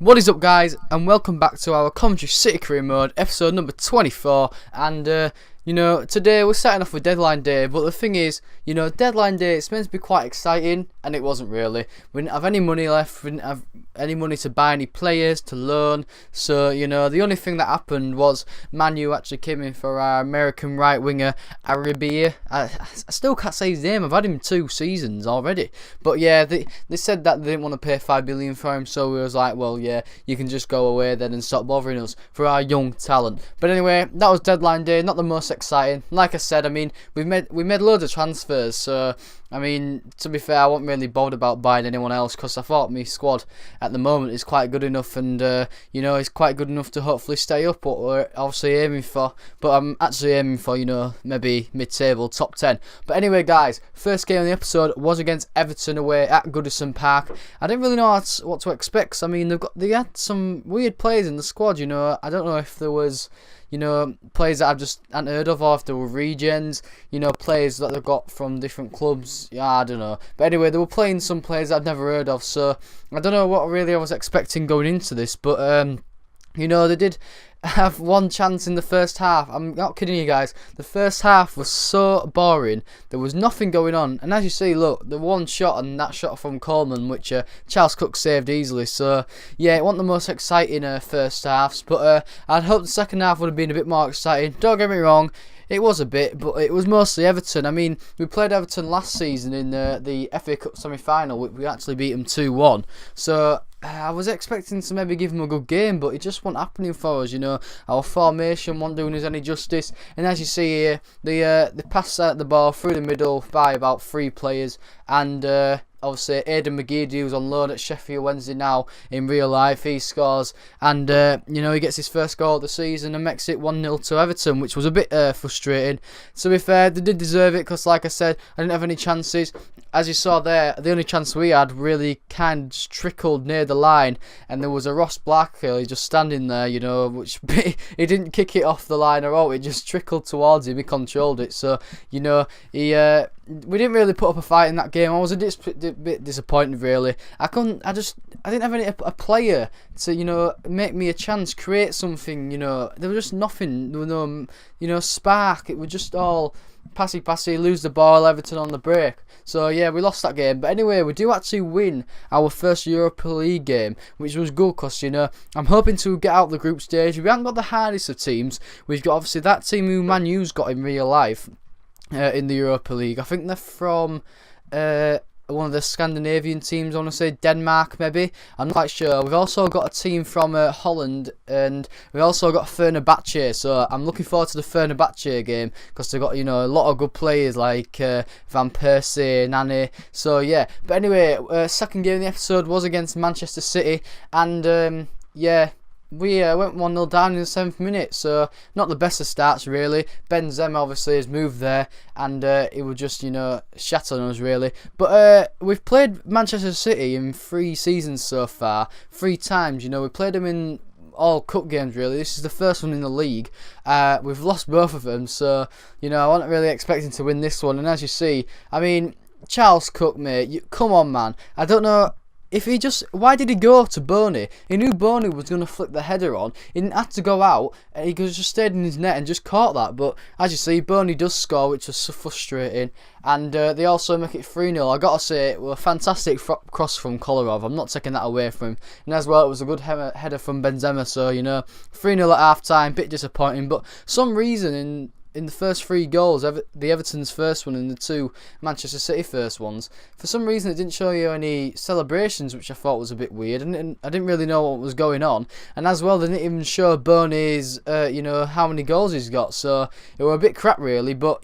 What is up, guys, and welcome back to our Coventry City career mode, episode number 24. And today we're starting off with deadline day, but the thing is, deadline day, it's meant to be quite exciting, and it wasn't really. We didn't have any money left, we didn't have any money to buy any players, to loan, so, the only thing that happened was Man U actually came in for our American right winger, Arabia. I still can't say his name, I've had him 2 seasons already, but yeah, they said that they didn't want to pay $5 billion for him, so we was like, well, yeah, you can just go away then and stop bothering us for our young talent. But anyway, that was deadline day, not the most exciting. Like I said, we made loads of transfers, so to be fair, I wasn't really bothered about buying anyone else because I thought my squad at the moment is quite good enough, and it's quite good enough to hopefully stay up, what we're obviously aiming for. But I'm actually aiming for maybe mid-table, top 10. But anyway, guys, first game of the episode was against Everton away at Goodison Park. I didn't really know what to expect. They had some weird players in the squad. I don't know if there was players that I've just hadn't heard of, or if there were regens, players that they've got from different clubs. Yeah, I don't know. But anyway, they were playing some players that I've never heard of, so I don't know what really I was expecting going into this, but they did have one chance in the first half. I'm not kidding you guys. The first half was so boring. There was nothing going on. And as you see, look, the one shot, and that shot from Coleman, which Charles Cook saved easily. So, yeah, it wasn't the most exciting first halves. But I'd hoped the second half would have been a bit more exciting. Don't get me wrong. It was a bit, but it was mostly Everton. We played Everton last season in the FA Cup semi-final. We actually beat them 2-1. So I was expecting to maybe give them a good game, but it just wasn't happening for us. Our formation wasn't doing us any justice. And as you see here, they passed out the ball through the middle by about 3 players, and obviously Aidan McGeady, who's on loan at Sheffield Wednesday now in real life, he scores, and he gets his first goal of the season and makes it 1-0 to Everton, which was a bit frustrating. To be fair, they did deserve it because, like I said, I didn't have any chances. As you saw there, the only chance we had really kind of just trickled near the line, and there was a Ross Blackwell just standing there, which he didn't kick it off the line at all. It just trickled towards him. He controlled it, so we didn't really put up a fight in that game. I was a bit disappointed, really. I didn't have a player to make me a chance, create something. There was just nothing. There was no spark. It was just all passy, lose the ball, Everton on the break. So yeah, we lost that game. But anyway, we do actually win our first Europa League game, which was good because I'm hoping to get out the group stage. We haven't got the hardest of teams. We've got obviously that team who Man U's got in real life in the Europa League. I think they're from one of the Scandinavian teams. I want to say Denmark, maybe. I'm not quite sure. We've also got a team from Holland, and we've also got Fenerbahce. So I'm looking forward to the Fenerbahce game because they've got a lot of good players like Van Persie, Nani. So yeah. But anyway, second game of the episode was against Manchester City, and we went 1-0 down in the 7th minute, so not the best of starts, really. Benzema obviously has moved there, and it would just, shat on us, really. But we've played Manchester City in 3 seasons so far, 3 times. We played them in all cup games, really. This is the first one in the league. We've lost both of them, so, I wasn't really expecting to win this one. And as you see, Charles Cook, mate, come on, man. I don't know. Why did he go to Boney? He knew Boney was going to flick the header on. He didn't have to go out. He could have just stayed in his net and just caught that. But as you see, Boney does score, which was so frustrating. And they also make it 3-0. I got to say, it was a fantastic cross from Kolarov. I'm not taking that away from him. And as well, it was a good header from Benzema. So, 3-0 at half-time. Bit disappointing. But some reason in the first 3 goals, the Everton's first one and the 2 Manchester City first ones, for some reason it didn't show you any celebrations, which I thought was a bit weird, and I didn't really know what was going on. And as well, they didn't even show Boney's, how many goals he's got, so it was a bit crap, really. But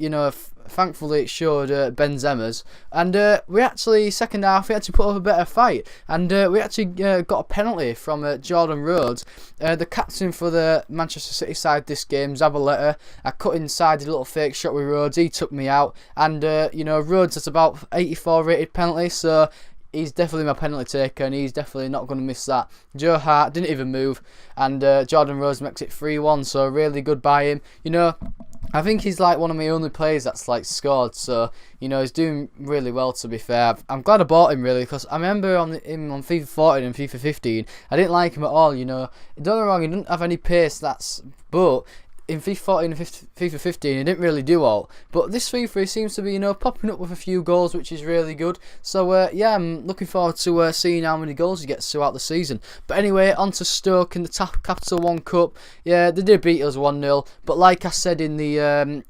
thankfully it showed Benzema's, and we actually, second half, we had to put up a better fight, and we actually got a penalty from Jordan Rhodes, the captain for the Manchester City side this game. Zabaleta, I cut inside, did a little fake shot with Rhodes, he took me out, and Rhodes has about 84 rated penalty, so he's definitely my penalty taker, and he's definitely not going to miss that. Joe Hart didn't even move, and Jordan Rhodes makes it 3-1, so really good by him. I think he's like one of my only players that's like scored, so you know he's doing really well. To be fair, I'm glad I bought him really, because I remember him on FIFA 14 and FIFA 15, I didn't like him at all. You know, don't get me wrong, he didn't have any pace. But in FIFA 14 and FIFA 15, he didn't really do all. But this FIFA, he seems to be, you know, popping up with a few goals, which is really good. So yeah, I'm looking forward to seeing how many goals he gets throughout the season. But anyway, on to Stoke in the Capital One Cup. Yeah, they did beat us 1-0. But like I said in the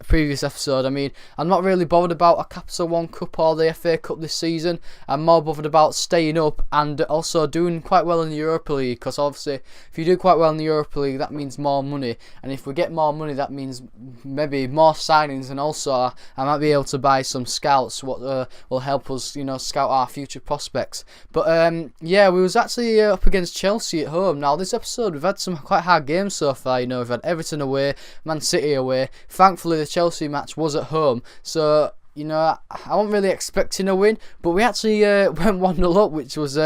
previous episode, I mean, I'm not really bothered about a Capital One Cup or the FA Cup this season. I'm more bothered about staying up and also doing quite well in the Europa League, because obviously if you do quite well in the Europa League, that means more money, and if we get more money, that means maybe more signings, and also I might be able to buy some scouts, what will help us, you know, scout our future prospects. But yeah, we was actually up against Chelsea at home. Now this episode, we've had some quite hard games so far. You know, we've had Everton away, Man City away. Thankfully the Chelsea match was at home, so you know I wasn't really expecting a win, but we actually went 1-0 up, which was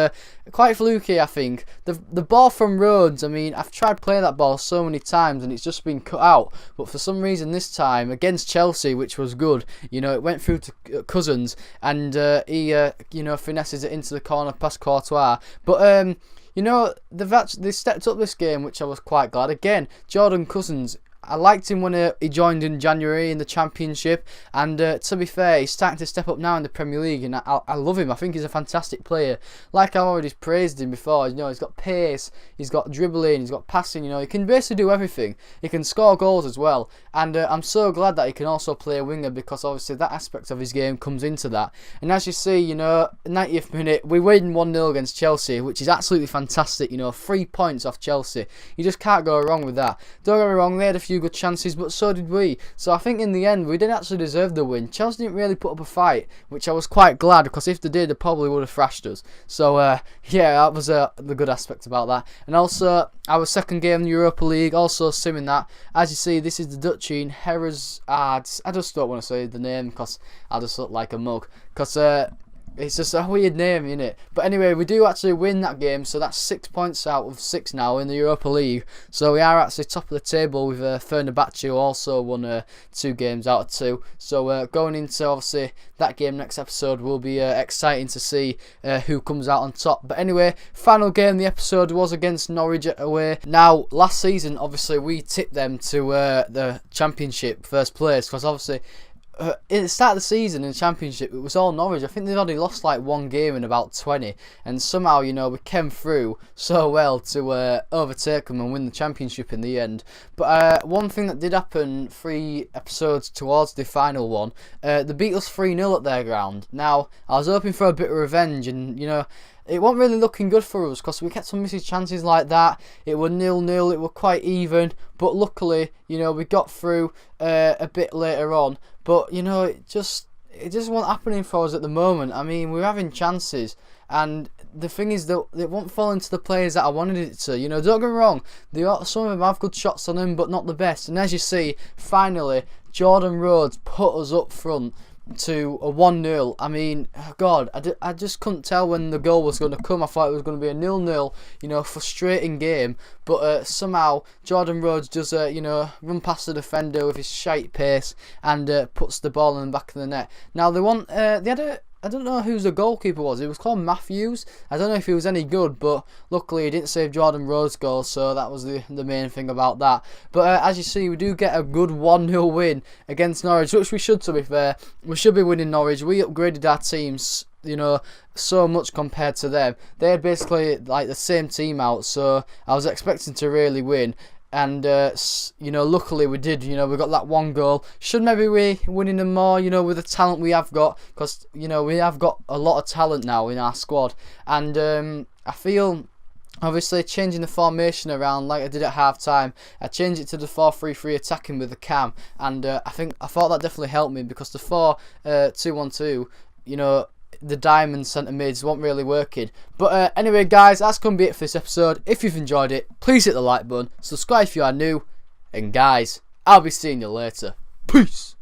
quite fluky. I think the ball from Rhodes, I mean, I've tried playing that ball so many times and it's just been cut out, but for some reason this time against Chelsea, which was good, you know, it went through to Cousins, and he you know, finesses it into the corner past Courtois. But you know, they stepped up this game, which I was quite glad. Again, Jordan Cousins, I liked him when he joined in January in the Championship, and to be fair, he's starting to step up now in the Premier League, and I love him. I think he's a fantastic player. Like I already praised him before, you know, he's got pace, he's got dribbling, he's got passing, you know, he can basically do everything. He can score goals as well, and I'm so glad that he can also play a winger, because obviously that aspect of his game comes into that. And as you see, you know, 90th minute, we win 1-0 against Chelsea, which is absolutely fantastic. You know, 3 points off Chelsea. You just can't go wrong with that. Don't get me wrong, they had a few good chances, but so did we. So I think in the end we didn't actually deserve the win. Chelsea didn't really put up a fight, which I was quite glad, because if they did, they probably would have thrashed us. So yeah, that was the good aspect about that. And also our second game in the Europa League, also simming that. As you see, this is the Dutchie Herres. I just don't want to say the name because I just look like a mug, because it's just a weird name, innit? But anyway, we do actually win that game, so that's 6 points out of 6 now in the Europa League. So we are actually top of the table with Fenerbahce, who also won 2 games out of 2. So going into obviously that game next episode will be exciting to see who comes out on top. But anyway, final game of the episode was against Norwich away. Now, last season, obviously, we tipped them to the Championship first place, because obviously at the start of the season in the Championship, it was all Norwich. I think they've already lost like 1 game in about 20, and somehow, you know, we came through so well to overtake them and win the Championship in the end. But one thing that did happen 3 episodes towards the final one, they beat us 3-0 at their ground. Now, I was hoping for a bit of revenge, and you know, it wasn't really looking good for us, because we kept on missing chances like that. It was 0-0, it was quite even, but luckily, you know, we got through a bit later on. But you know, it just wasn't happening for us at the moment. I mean, we're having chances, and the thing is that it won't fall into the players that I wanted it to. You know, don't get me wrong, some of them have good shots on them, but not the best. And as you see, finally, Jordan Rhodes put us up front to a 1-0. I mean, God, I just couldn't tell when the goal was going to come. I thought it was going to be a 0-0, you know, frustrating game. But somehow Jordan Rhodes does, you know, run past the defender with his shite pace and puts the ball in the back of the net. Now they had I don't know who the goalkeeper was. It was called Matthews. I don't know if he was any good, but luckily he didn't save Jordan Rhodes' goal, so that was the main thing about that. But as you see, we do get a good 1-0 win against Norwich, which we should, to be fair. We should be winning Norwich. We upgraded our teams, you know, so much compared to them. They had basically like the same team out, so I was expecting to really win. And you know, luckily we did. You know, we got that 1 goal. Should maybe we winning them more, you know, with the talent we have got, because you know we have got a lot of talent now in our squad. And I feel, obviously, changing the formation around like I did at half time, I changed it to the 4-3-3 attacking with the cam, and I thought that definitely helped me, because the 4-2-1-2, you know, the diamond centre mids weren't really working. But anyway, guys, that's going to be it for this episode. If you've enjoyed it, please hit the like button, subscribe if you are new, and guys, I'll be seeing you later. Peace.